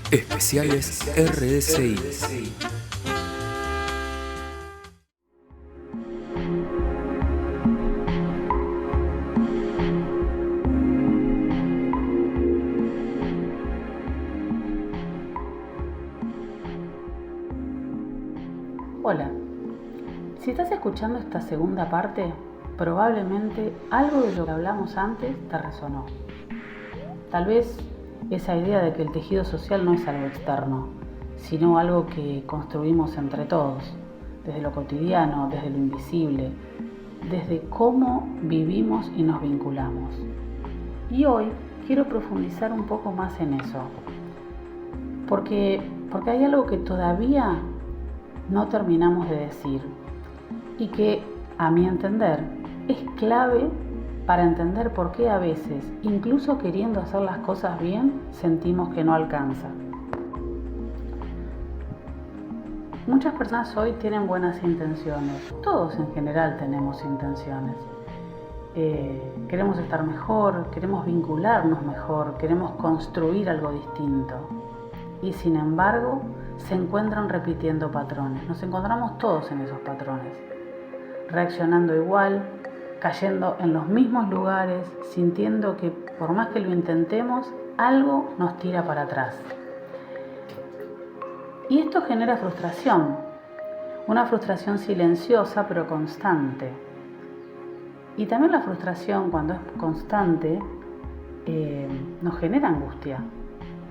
Especiales RDCI. Hola, si estás escuchando esta segunda parte, probablemente algo de lo que hablamos antes te resonó. Tal vez esa idea de que el tejido social no es algo externo, sino algo que construimos entre todos, desde lo cotidiano, desde lo invisible, desde cómo vivimos y nos vinculamos. Y hoy quiero profundizar un poco más en eso, porque hay algo que todavía no terminamos de decir y que, a mi entender, es clave para entender por qué a veces, incluso queriendo hacer las cosas bien, sentimos que no alcanza. Muchas personas hoy tienen buenas intenciones, todos en general tenemos intenciones. Queremos estar mejor, queremos vincularnos mejor, queremos construir algo distinto. Y sin embargo, se encuentran repitiendo patrones. Nos encontramos todos en esos patrones, reaccionando igual, cayendo en los mismos lugares, sintiendo que por más que lo intentemos, algo nos tira para atrás. Y esto genera frustración, una frustración silenciosa pero constante. Y también la frustración, cuando es constante, nos genera angustia.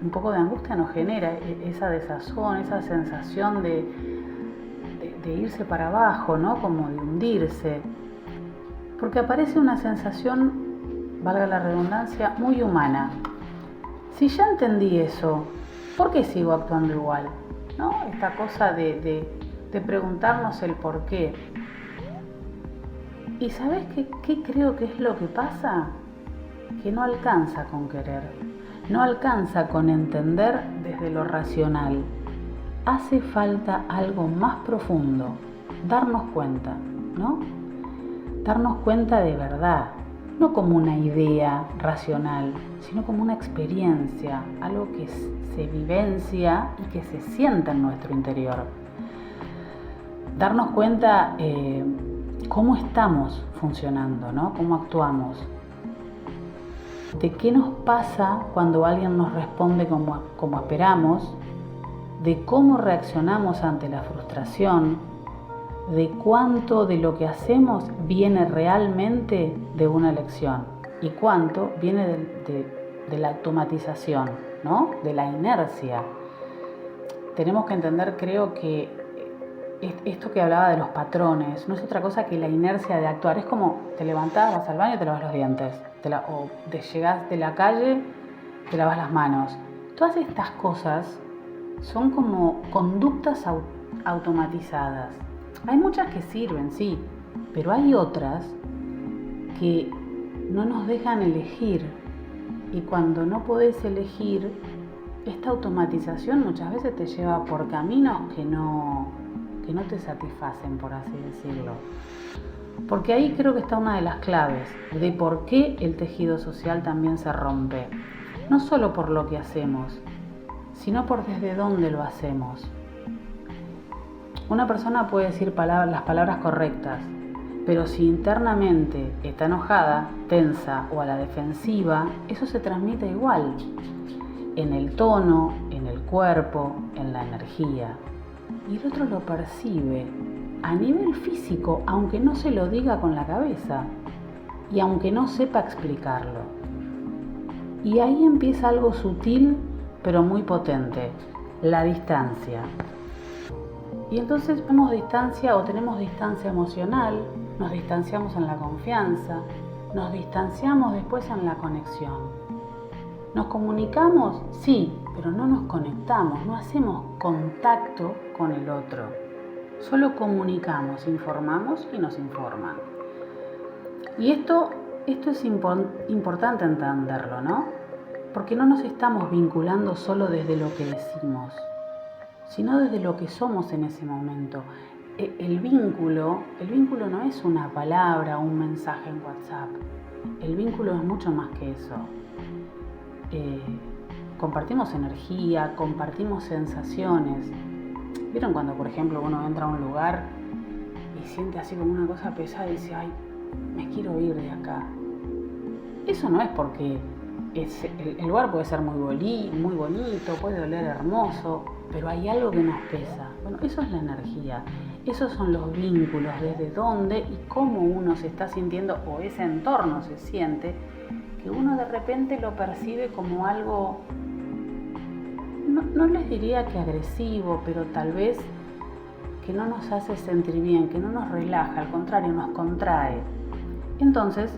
Un poco de angustia nos genera esa desazón, esa sensación de irse para abajo, ¿no? Como de hundirse. Porque aparece una sensación, valga la redundancia, muy humana. Si ya entendí eso, ¿por qué sigo actuando igual? ¿No? Esta cosa de preguntarnos el por qué. ¿Y sabes qué creo que es lo que pasa? Que no alcanza con querer, no alcanza con entender desde lo racional. Hace falta algo más profundo, darnos cuenta, ¿no? Darnos cuenta de verdad, no como una idea racional, sino como una experiencia, algo que se vivencia y que se sienta en nuestro interior. Darnos cuenta cómo estamos funcionando, ¿no? Cómo actuamos. De qué nos pasa cuando alguien nos responde como esperamos, de cómo reaccionamos ante la frustración, de cuánto de lo que hacemos viene realmente de una elección y cuánto viene de la automatización, ¿no? De la inercia. Tenemos que entender, creo que esto que hablaba de los patrones no es otra cosa que la inercia de actuar. Es como te levantás, vas al baño y te lavas los dientes, o te llegás de la calle, te lavas las manos. Todas estas cosas son como conductas automatizadas. Hay muchas que sirven, sí, pero hay otras que no nos dejan elegir. Y cuando no podés elegir, esta automatización muchas veces te lleva por caminos que no te satisfacen, por así decirlo. Porque ahí creo que está una de las claves de por qué el tejido social también se rompe. No solo por lo que hacemos, sino por desde dónde lo hacemos. Una persona puede decir las palabras correctas, pero si internamente está enojada, tensa o a la defensiva, eso se transmite igual, en el tono, en el cuerpo, en la energía. Y el otro lo percibe a nivel físico, aunque no se lo diga con la cabeza y aunque no sepa explicarlo. Y ahí empieza algo sutil pero muy potente, la distancia. Y entonces vemos distancia o tenemos distancia emocional, nos distanciamos en la confianza, nos distanciamos después en la conexión. ¿Nos comunicamos? Sí, pero no nos conectamos, no hacemos contacto con el otro. Solo comunicamos, informamos y nos informan. Y esto es importante entenderlo, ¿no? Porque no nos estamos vinculando solo desde lo que decimos, sino desde lo que somos en ese momento. El vínculo no es una palabra o un mensaje en WhatsApp. El vínculo es mucho más que eso. compartimos energía, compartimos sensaciones. ¿Vieron cuando, por ejemplo, uno entra a un lugar y siente así como una cosa pesada y dice, ay, me quiero ir de acá? Eso no es porque el lugar puede ser muy bonito, puede oler hermoso, pero hay algo que nos pesa. Bueno, eso es la energía, esos son los vínculos, desde dónde y cómo uno se está sintiendo o ese entorno se siente, que uno de repente lo percibe como algo, no les diría que agresivo, pero tal vez que no nos hace sentir bien, que no nos relaja, al contrario, nos contrae. Entonces,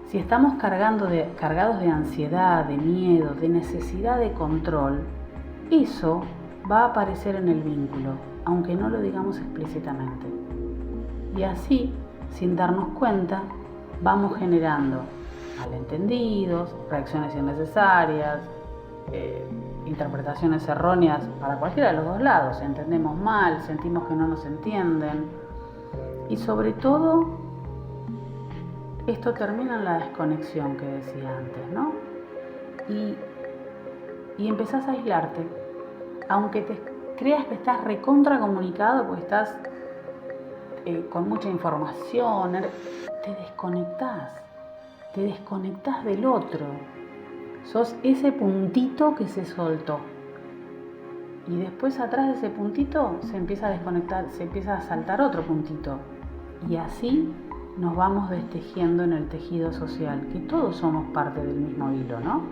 si estamos cargados de ansiedad, de miedo, de necesidad de control, eso va a aparecer en el vínculo, aunque no lo digamos explícitamente. Y así, sin darnos cuenta, vamos generando malentendidos, reacciones innecesarias, interpretaciones erróneas para cualquiera de los dos lados. Entendemos mal, sentimos que no nos entienden y sobre todo esto termina en la desconexión que decía antes, ¿no? Y empezás a aislarte, aunque te creas que estás recontra comunicado, porque estás con mucha información, te desconectás del otro. Sos ese puntito que se soltó. Y después atrás de ese puntito se empieza a desconectar, se empieza a saltar otro puntito. Y así nos vamos destejiendo en el tejido social, que todos somos parte del mismo hilo, ¿no?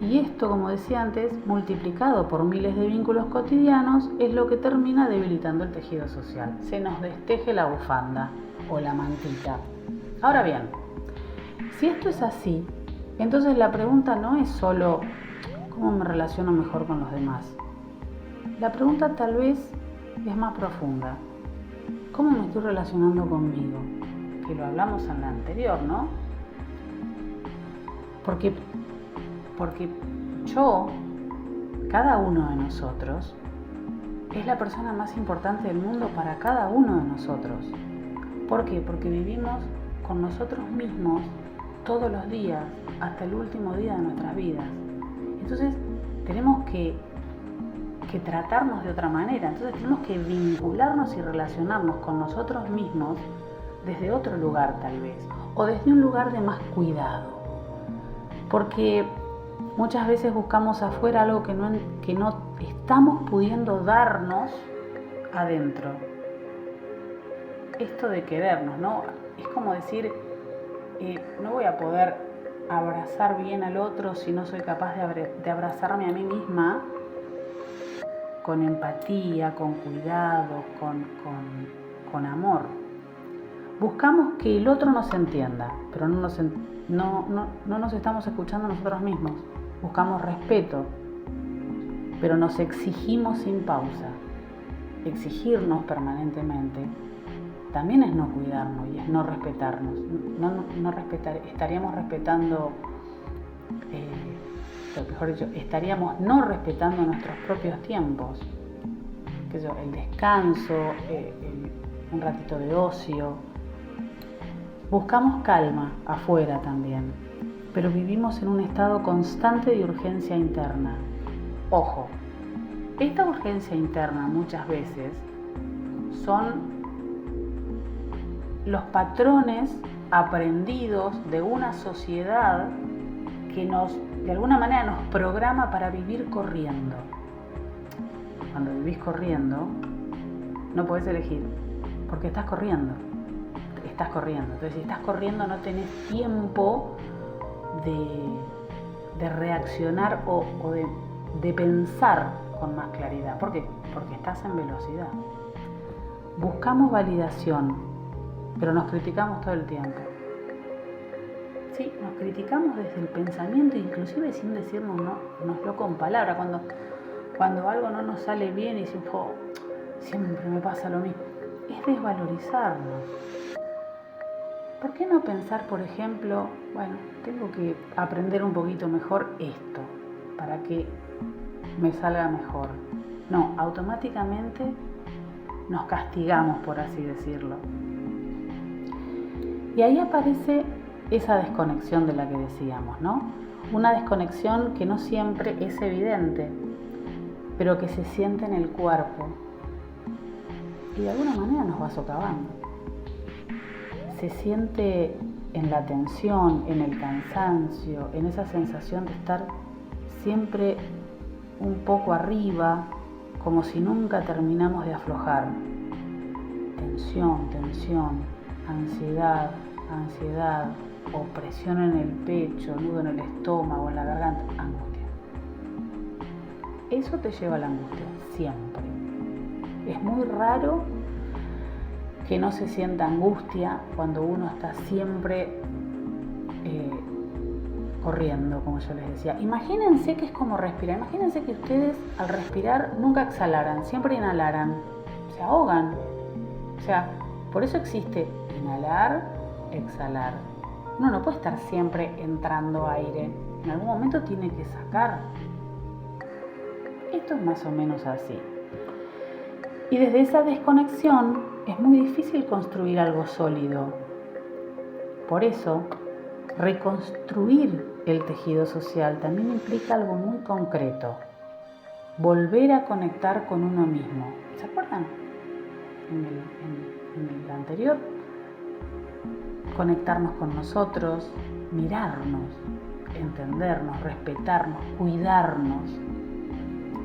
Y esto, como decía antes, multiplicado por miles de vínculos cotidianos, es lo que termina debilitando el tejido social. Se nos desteje la bufanda o la mantita. Ahora bien, si esto es así, entonces la pregunta no es solo ¿cómo me relaciono mejor con los demás? La pregunta tal vez es más profunda. ¿Cómo me estoy relacionando conmigo? Que lo hablamos en la anterior, ¿no? Porque yo, cada uno de nosotros, es la persona más importante del mundo para cada uno de nosotros. ¿Por qué? Porque vivimos con nosotros mismos todos los días, hasta el último día de nuestras vidas. Entonces, tenemos que tratarnos de otra manera. Entonces tenemos que vincularnos y relacionarnos con nosotros mismos desde otro lugar tal vez, o desde un lugar de más cuidado, porque muchas veces buscamos afuera algo que no estamos pudiendo darnos adentro. Esto de querernos, ¿no? Es como decir, no voy a poder abrazar bien al otro si no soy capaz de abrazarme a mí misma con empatía, con cuidado, con amor. Buscamos que el otro nos entienda, pero no nos estamos escuchando nosotros mismos. Buscamos respeto, pero nos exigimos sin pausa. Exigirnos permanentemente también es no cuidarnos y es no respetarnos. Estaríamos respetando, mejor dicho, estaríamos no respetando nuestros propios tiempos. El descanso, un ratito de ocio. Buscamos calma afuera también, pero vivimos en un estado constante de urgencia interna. Ojo, esta urgencia interna muchas veces son los patrones aprendidos de una sociedad que de alguna manera nos programa para vivir corriendo. Cuando vivís corriendo, no podés elegir, porque estás corriendo. Entonces, si estás corriendo, no tenés tiempo de reaccionar o de pensar con más claridad. ¿Por qué? Porque estás en velocidad. Buscamos validación, pero nos criticamos todo el tiempo. Sí, nos criticamos desde el pensamiento, inclusive sin decirnoslo con palabras. Cuando algo no nos sale bien y decimos, siempre me pasa lo mismo. Es desvalorizarnos. ¿Por qué no pensar, por ejemplo, tengo que aprender un poquito mejor esto para que me salga mejor? No, automáticamente nos castigamos, por así decirlo. Y ahí aparece esa desconexión de la que decíamos, ¿no? Una desconexión que no siempre es evidente, pero que se siente en el cuerpo y de alguna manera nos va socavando. Se siente en la tensión, en el cansancio, en esa sensación de estar siempre un poco arriba, como si nunca terminamos de aflojar. Tensión, tensión, ansiedad, ansiedad, opresión en el pecho, nudo en el estómago, en la garganta, angustia. Eso te lleva a la angustia, siempre. Es muy raro que no se sienta angustia cuando uno está siempre corriendo, como yo les decía. Imagínense que es como respirar. Imagínense que ustedes al respirar nunca exhalaran, siempre inhalaran. Se ahogan. O sea, por eso existe inhalar, exhalar. Uno no puede estar siempre entrando aire. En algún momento tiene que sacar. Esto es más o menos así. Y desde esa desconexión es muy difícil construir algo sólido. Por eso, reconstruir el tejido social también implica algo muy concreto. Volver a conectar con uno mismo. ¿Se acuerdan? En el anterior, conectarnos con nosotros, mirarnos, entendernos, respetarnos, cuidarnos.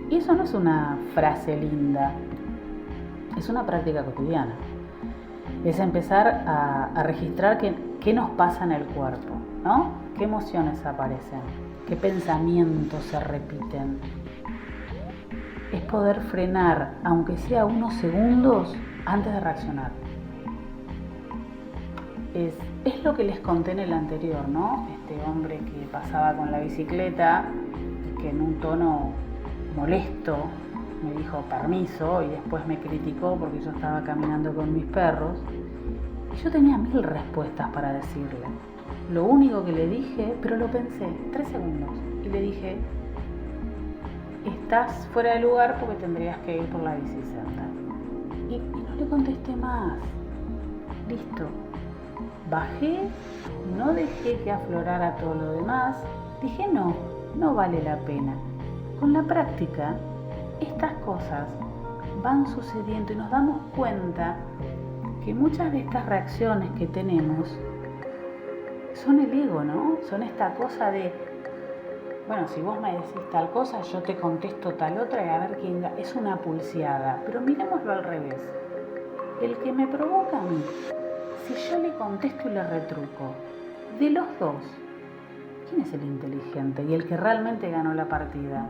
Y eso no es una frase linda, es una práctica cotidiana. Es empezar a registrar qué nos pasa en el cuerpo, ¿no? ¿Qué emociones aparecen? ¿Qué pensamientos se repiten? Es poder frenar, aunque sea unos segundos, antes de reaccionar. Es lo que les conté en el anterior, ¿no? Este hombre que pasaba con la bicicleta y que en un tono molesto me dijo permiso y después me criticó porque yo estaba caminando con mis perros. Y yo tenía 1000 respuestas para decirle. Lo único que le dije, pero lo pensé 3 segundos, y le dije: estás fuera de lugar porque tendrías que ir por la bicicleta. Y no le contesté más. Listo. Bajé, no dejé que aflorara todo lo demás. Dije no vale la pena. Con la práctica, estas cosas van sucediendo y nos damos cuenta que muchas de estas reacciones que tenemos son el ego, ¿no? Son esta cosa de, bueno, si vos me decís tal cosa, yo te contesto tal otra y a ver quién da. Es una pulseada, pero miremoslo al revés. El que me provoca a mí, si yo le contesto y le retruco, de los dos, ¿quién es el inteligente y el que realmente ganó la partida?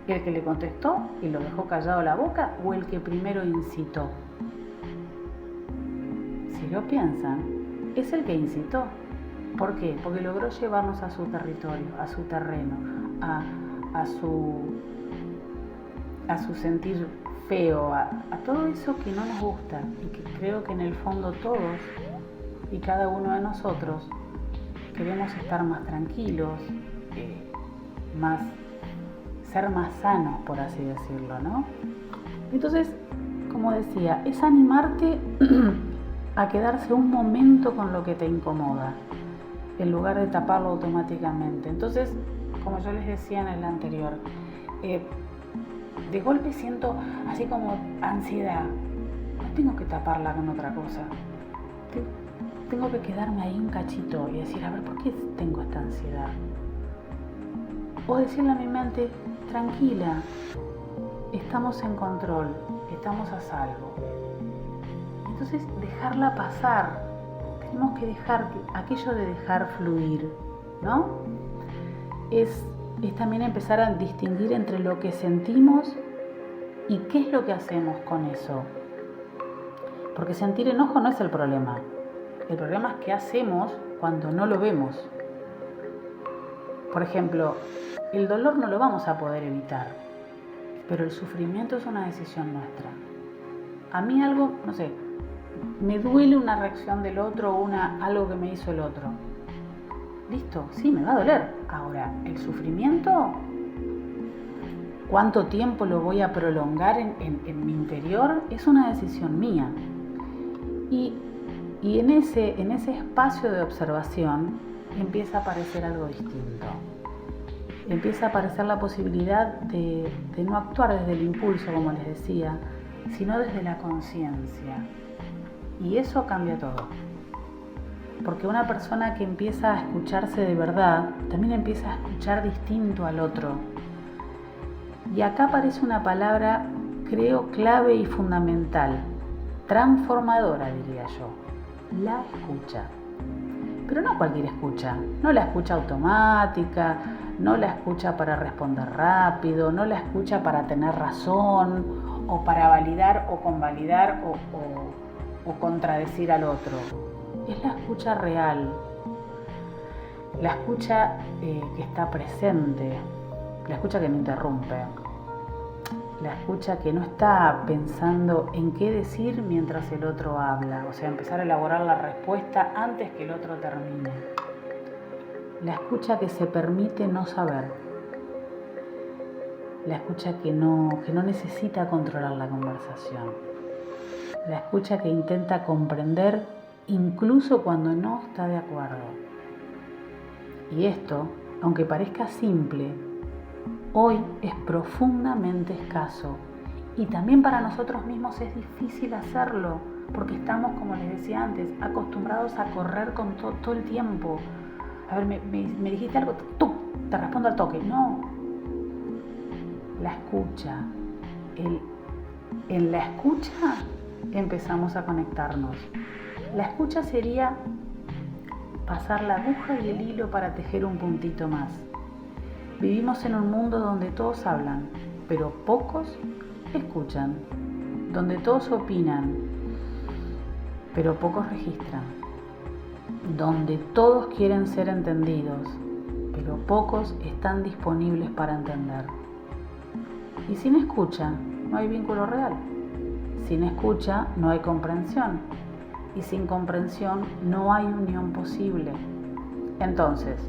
¿El que le contestó y lo dejó callado la boca o el que primero incitó? Si lo piensan, es el que incitó. ¿Por qué? Porque logró llevarnos a su territorio, a su terreno, a su sentir feo, a todo eso que no nos gusta y que creo que en el fondo todos y cada uno de nosotros queremos estar más tranquilos, ser más sanos, por así decirlo, ¿no? Entonces, como decía, es animarte a quedarse un momento con lo que te incomoda, en lugar de taparlo automáticamente. Entonces, como yo les decía en el anterior, de golpe siento así como ansiedad. No tengo que taparla con otra cosa. Tengo que quedarme ahí un cachito y decir, a ver, ¿por qué tengo esta ansiedad? O decirle a mi mente, tranquila, estamos en control, estamos a salvo. Entonces, dejarla pasar. Tenemos que dejar, aquello de dejar fluir, ¿no? Es también empezar a distinguir entre lo que sentimos y qué es lo que hacemos con eso. Porque sentir enojo no es el problema. El problema es qué hacemos cuando no lo vemos. Por ejemplo, el dolor no lo vamos a poder evitar, pero el sufrimiento es una decisión nuestra. A mí algo, no sé, me duele una reacción del otro o algo que me hizo el otro. Listo, sí, me va a doler. Ahora, el sufrimiento, ¿cuánto tiempo lo voy a prolongar en mi interior? Es una decisión mía. Y Y en ese espacio de observación empieza a aparecer algo distinto. Empieza a aparecer la posibilidad de no actuar desde el impulso, como les decía, sino desde la conciencia. Y eso cambia todo. Porque una persona que empieza a escucharse de verdad, también empieza a escuchar distinto al otro. Y acá aparece una palabra, creo, clave y fundamental, transformadora, diría yo, la escucha. Pero no cualquier escucha, no la escucha automática, no la escucha para responder rápido, no la escucha para tener razón, o para validar o convalidar o contradecir al otro. Es la escucha real, la escucha que está presente, la escucha que no interrumpe, la escucha que no está pensando en qué decir mientras el otro habla, o sea, empezar a elaborar la respuesta antes que el otro termine. La escucha que se permite no saber, la escucha que no necesita controlar la conversación, la escucha que intenta comprender incluso cuando no está de acuerdo. Y esto, aunque parezca simple, hoy es profundamente escaso y también para nosotros mismos es difícil hacerlo porque estamos, como les decía antes, acostumbrados a correr con todo el tiempo. A ver, me dijiste algo, ¡tú! Te respondo al toque. No. La escucha. En la escucha empezamos a conectarnos. La escucha sería pasar la aguja y el hilo para tejer un puntito más. Vivimos en un mundo donde todos hablan, pero pocos escuchan, donde todos opinan, pero pocos registran, donde todos quieren ser entendidos, pero pocos están disponibles para entender. Y sin escucha no hay vínculo real, sin escucha no hay comprensión, y sin comprensión no hay unión posible. Entonces,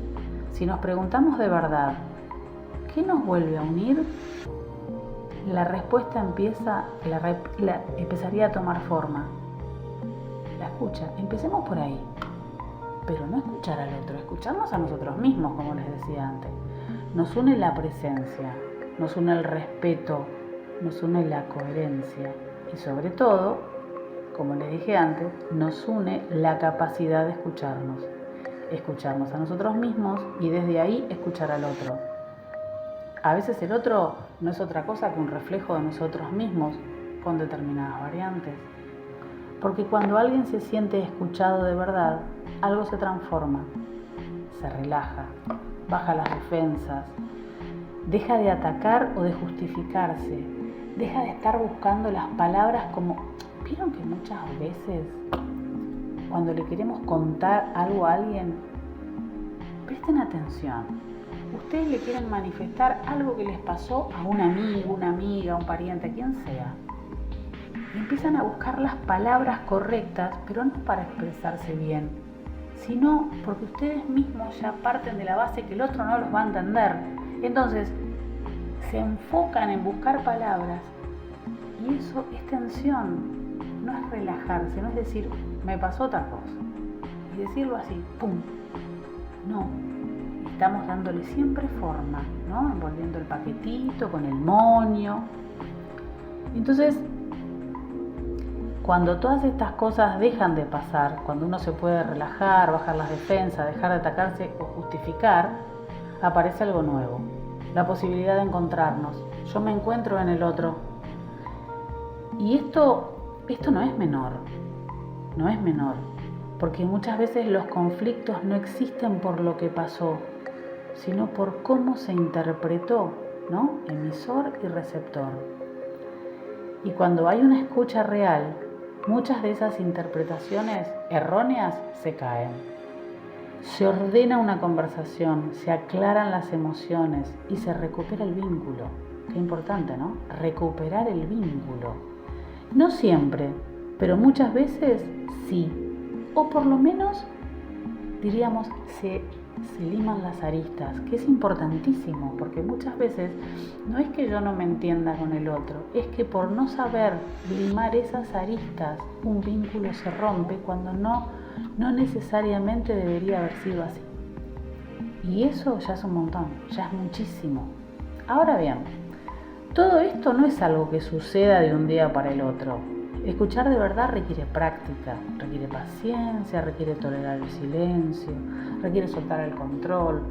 si nos preguntamos de verdad, ¿qué nos vuelve a unir? La respuesta empezaría a tomar forma. La escucha, empecemos por ahí. Pero no escuchar al otro, escucharnos a nosotros mismos, como les decía antes. Nos une la presencia, nos une el respeto, nos une la coherencia y sobre todo, como les dije antes, nos une la capacidad de escucharnos a nosotros mismos y desde ahí escuchar al otro. A veces el otro no es otra cosa que un reflejo de nosotros mismos con determinadas variantes. Porque cuando alguien se siente escuchado de verdad, algo se transforma, se relaja, baja las defensas, deja de atacar o de justificarse, deja de estar buscando las palabras como... ¿Vieron que muchas veces cuando le queremos contar algo a alguien, presten atención, ustedes le quieren manifestar algo que les pasó a un amigo, una amiga, un pariente, a quien sea, y empiezan a buscar las palabras correctas, pero no para expresarse bien, sino porque ustedes mismos ya parten de la base que el otro no los va a entender. Entonces se enfocan en buscar palabras y eso es tensión. No es relajarse, no es decir, me pasó otra cosa. Y decirlo así, ¡pum! No, estamos dándole siempre forma, ¿no? Envolviendo el paquetito con el moño. Entonces, cuando todas estas cosas dejan de pasar, cuando uno se puede relajar, bajar las defensas, dejar de atacarse o justificar, aparece algo nuevo. La posibilidad de encontrarnos. Yo me encuentro en el otro. Y esto no es menor, porque muchas veces los conflictos no existen por lo que pasó, sino por cómo se interpretó, ¿no? Emisor y receptor. Y cuando hay una escucha real, muchas de esas interpretaciones erróneas se caen. Se ordena una conversación, se aclaran las emociones y se recupera el vínculo. Qué importante, ¿no? Recuperar el vínculo. No siempre, pero muchas veces sí. O por lo menos, diríamos, se se liman las aristas, que es importantísimo, porque muchas veces no es que yo no me entienda con el otro, es que por no saber limar esas aristas, un vínculo se rompe cuando no necesariamente debería haber sido así. Y eso ya es un montón, ya es muchísimo. Ahora bien, todo esto no es algo que suceda de un día para el otro. Escuchar de verdad requiere práctica, requiere paciencia, requiere tolerar el silencio, requiere soltar el control,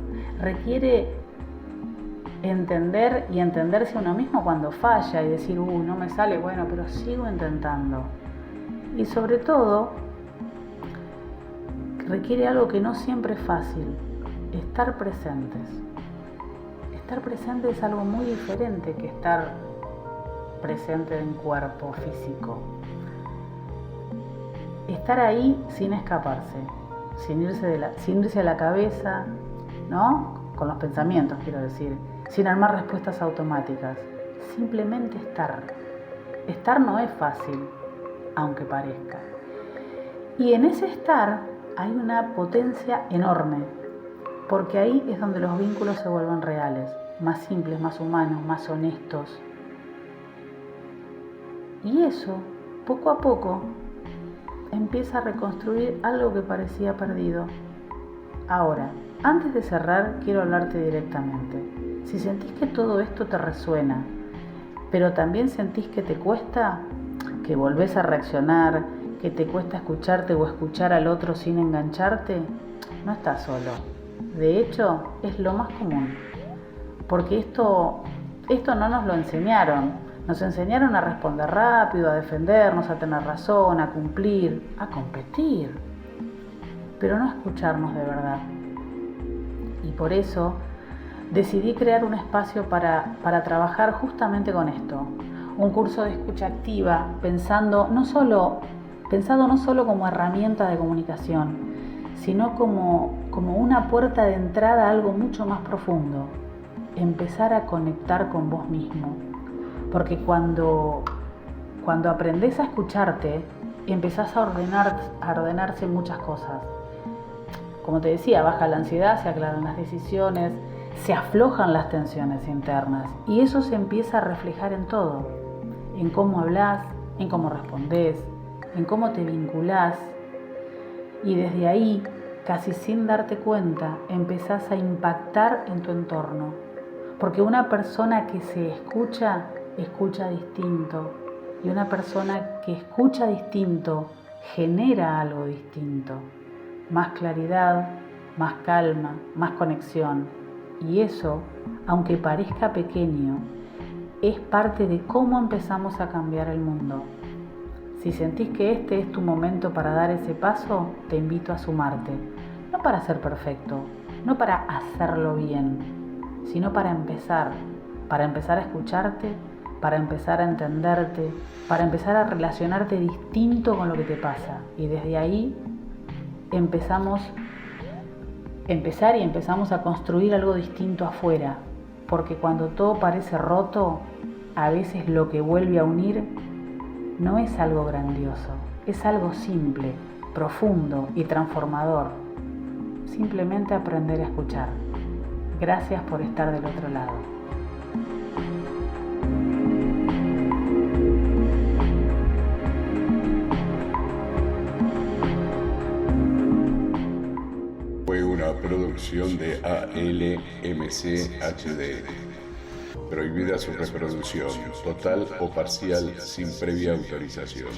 requiere entender y entenderse a uno mismo cuando falla y decir, no me sale, bueno, pero sigo intentando. Y sobre todo, requiere algo que no siempre es fácil, estar presentes. Estar presente es algo muy diferente que estar presente en cuerpo físico. Estar ahí sin escaparse, sin irse a la cabeza, ¿no? Con los pensamientos, quiero decir, sin armar respuestas automáticas. Simplemente estar. Estar no es fácil, aunque parezca. Y en ese estar hay una potencia enorme, porque ahí es donde los vínculos se vuelven reales, más simples, más humanos, más honestos. Y eso, poco a poco, empieza a reconstruir algo que parecía perdido. Ahora, antes de cerrar, quiero hablarte directamente. Si sentís que todo esto te resuena, pero también sentís que te cuesta, que volvés a reaccionar, que te cuesta escucharte o escuchar al otro sin engancharte, no estás solo. De hecho, es lo más común. Porque esto no nos lo enseñaron. Nos enseñaron a responder rápido, a defendernos, a tener razón, a cumplir, a competir, pero no a escucharnos de verdad. Y por eso decidí crear un espacio para trabajar justamente con esto. Un curso de escucha activa, pensado no solo como herramienta de comunicación, sino como una puerta de entrada a algo mucho más profundo. Empezar a conectar con vos mismo. Porque cuando aprendés a escucharte, empezás a ordenarse muchas cosas. Como te decía, baja la ansiedad, se aclaran las decisiones, se aflojan las tensiones internas. Y eso se empieza a reflejar en todo. En cómo hablas, en cómo respondés, en cómo te vinculás. Y desde ahí, casi sin darte cuenta, empezás a impactar en tu entorno. Porque una persona que se escucha distinto, y una persona que escucha distinto genera algo distinto, más claridad, más calma, más conexión, y eso, aunque parezca pequeño, es parte de cómo empezamos a cambiar el mundo. Si sentís que este es tu momento para dar ese paso, te invito a sumarte, no para ser perfecto, no para hacerlo bien, sino para empezar a escucharte, para empezar a entenderte, para empezar a relacionarte distinto con lo que te pasa. Y desde ahí empezamos a construir algo distinto afuera. Porque cuando todo parece roto, a veces lo que vuelve a unir no es algo grandioso, es algo simple, profundo y transformador. Simplemente aprender a escuchar. Gracias por estar del otro lado. Fue una producción de ALMC HD. Prohibida su reproducción, total o parcial, sin previa autorización.